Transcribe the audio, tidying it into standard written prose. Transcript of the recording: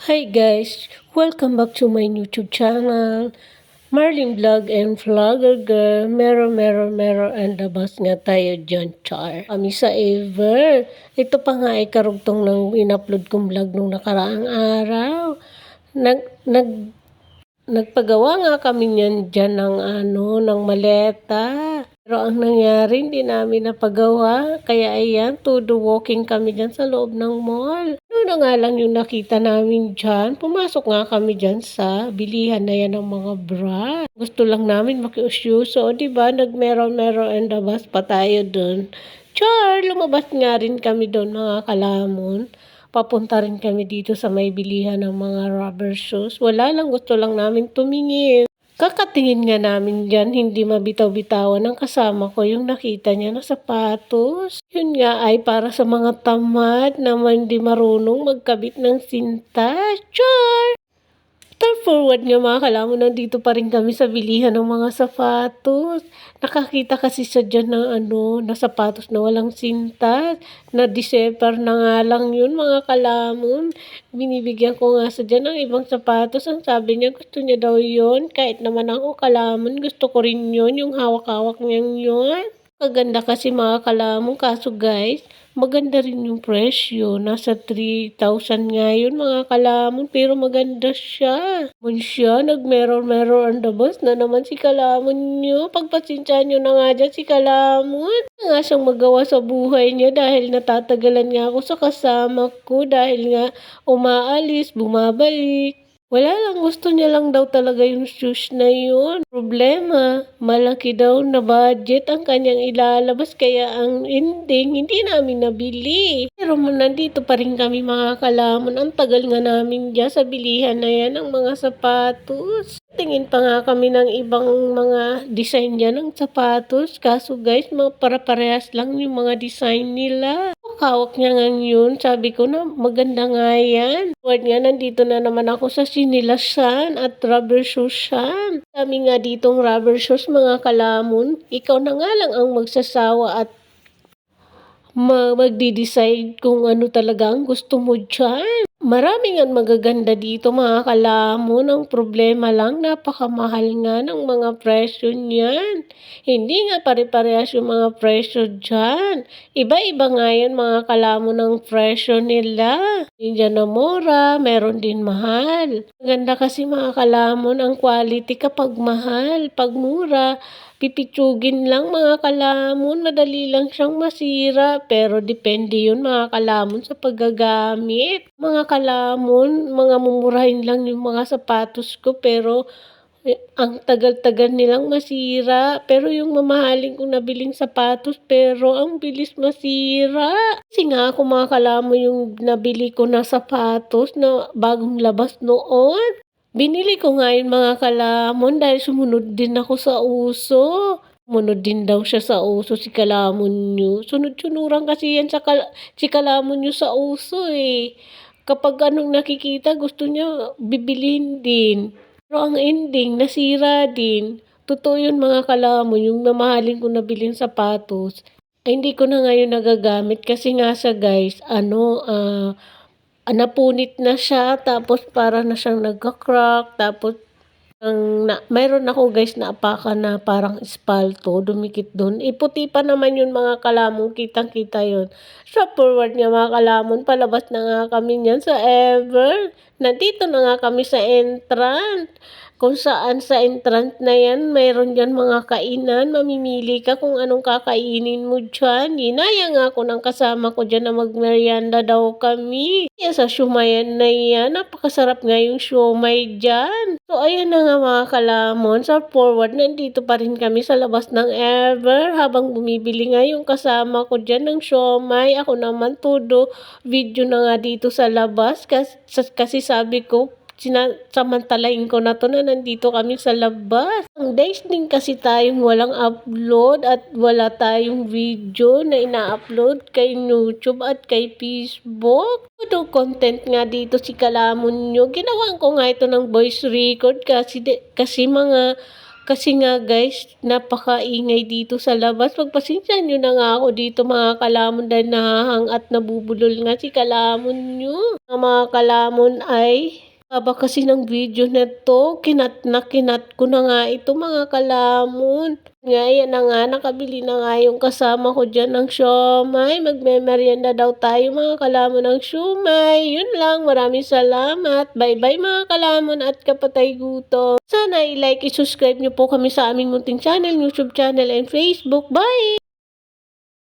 Hi guys! Welcome back to my YouTube channel. Marlin Vlog and Vlogger Girl. Mero and labas nga tayo dyan, char. Kami sa Ever. Ito pa nga ay karugtong ng in-upload kong vlog nung nakaraang araw. Nagpagawa nga kami niyan dyan ng maleta. Pero ang nangyari, hindi namin napagawa. Kaya ayan, todo walking kami dyan sa loob ng mall. Ano nga lang yung nakita namin dyan. Pumasok nga kami dyan sa bilihan na yan ng mga bra. Gusto lang namin makiusyuso. Diba, nag-mero and labas pa tayo dun. Char, lumabas nga rin kami doon mga kalamon. Papunta rin kami dito sa may bilihan ng mga rubber shoes. Wala lang, gusto lang namin tumingin. Kakatingin nga namin dyan, hindi mabitaw-bitawan ng kasama ko yung nakita niya na sapatos. Yun nga ay para sa mga tamad na hindi marunong magkabit ng sinta. Char! Forward nga mga kalamon, nandito pa rin kami sa bilihan ng mga sapatos. Nakakita kasi sa dyan na sapatos na walang sintas. Na December na nga lang yun mga kalamon. Binibigyan ko nga sa dyan ng ibang sapatos. Ang sabi niya gusto niya daw yun. Kahit naman ako kalamon, gusto ko rin yun. Yung hawak-hawak niyang yun. Maganda kasi mga kalamon, kaso guys, maganda rin yung presyo. Nasa 3,000 nga yun mga kalamon, pero maganda siya. Siya, nag-mirror on the bus na naman si kalamon nyo. Pagpasinsyaan nyo na nga dyan si kalamon. Nga siyang magawa sa buhay niya dahil natatagalan nga ako sa kasama ko. Dahil nga umaalis, bumabalik. Wala lang, gusto niya lang daw talaga yung shoes na yun. Problema, malaki daw na budget ang kanyang ilalabas kaya ang ending, hindi namin nabili. Pero nandito pa rin kami mga kalamon. Ang tagal nga namin dyan sa bilihan na yan ng mga sapatos. Tingin pa nga kami ng ibang mga design dyan ng sapatos. Kaso guys, para-parehas lang yung mga design nila. Hawak niya nga yun. Sabi ko na maganda nga yan. Word nga, nandito na naman ako sa Sinilasan at rubber shoesan. Kami nga ditong rubber shoes mga kalamon. Ikaw na nga lang ang magsasawa at magdi-decide kung ano talaga ang gusto mo dyan. Maraming ang magaganda dito mga kalamon. Ang problema lang, napakamahal nga ng mga presyo niyan. Hindi nga pare-parehas yung mga presyo dyan. Iba-iba nga yan mga kalamon ng presyo nila. Diyan na mura, meron din mahal. Maganda kasi mga kalamon ang quality kapag mahal. Pag mura, pipitsugin lang mga kalamon, madali lang siyang masira. Pero depende yun mga kalamon sa paggagamit. Mga kalamon, mga mumurahin lang yung mga sapatos ko pero ang tagal-tagal nilang masira. Pero yung mamahalin kong nabiling sapatos pero ang bilis masira. Kasi nga ako mga kalamon yung nabili ko na sapatos na bagong labas noon. Binili ko nga yun mga kalamon dahil sumunod din ako sa uso. Sumunod din daw siya sa uso si kalamon nyo. Sunod-sunuran kasi yan si kalamon nyo sa uso eh. Kapag anong nakikita, gusto niya bibilin din. Pero ang ending, nasira din. Totoo yun mga kalamon, yung mamahalin ko nabiling sapatos. Ay, hindi ko na ngayon nagagamit kasi nga sa guys, napunit na siya, tapos para na siyang nagka-crack, tapos mayroon ako guys na apakan na parang espalto, dumikit doon. Puti pa naman yun mga kalamon, kitang-kita yun. So forward nga mga kalamon, palabas na nga kami niyan sa Ever. Nandito na nga kami sa entrance. Kung saan sa entrance na yan, mayroon dyan mga kainan. Mamimili ka kung anong kakainin mo dyan. Ginaya nga ako ng kasama ko dyan na magmerienda daw kami. Kaya sa siumayan na yan, napakasarap nga yung siumay dyan. So ayan na nga mga kalamon, sa forward, nandito pa rin kami sa labas ng Ever. Habang bumibili nga yung kasama ko dyan ng siumay, ako naman todo video na nga dito sa labas. Kasi sabi ko, samantalain ko na to na nandito kami sa labas. Ang days din kasi tayong walang upload at wala tayong video na ina-upload kay YouTube at kay Facebook. Ito content nga dito si kalamon nyo. Ginawan ko nga ito ng voice record kasi mga Kasi nga guys, napakaingay dito sa labas. Pagpasensyahan nyo na nga ako dito mga kalamon dahil nahahang at nabubulol nga si kalamon nyo. Ang mga kalamon ay haba kasi ng video na to, kinat ko na nga ito mga kalamon. Ngayon na nga, nakabili na nga yung kasama ko dyan ng siomay. Magme-merienda daw tayo mga kalamon ng siomay. Yun lang, maraming salamat. Bye-bye mga kalamon at kapatay gutom. Sana i-like, i-subscribe nyo po kami sa aming munting channel, YouTube channel and Facebook. Bye!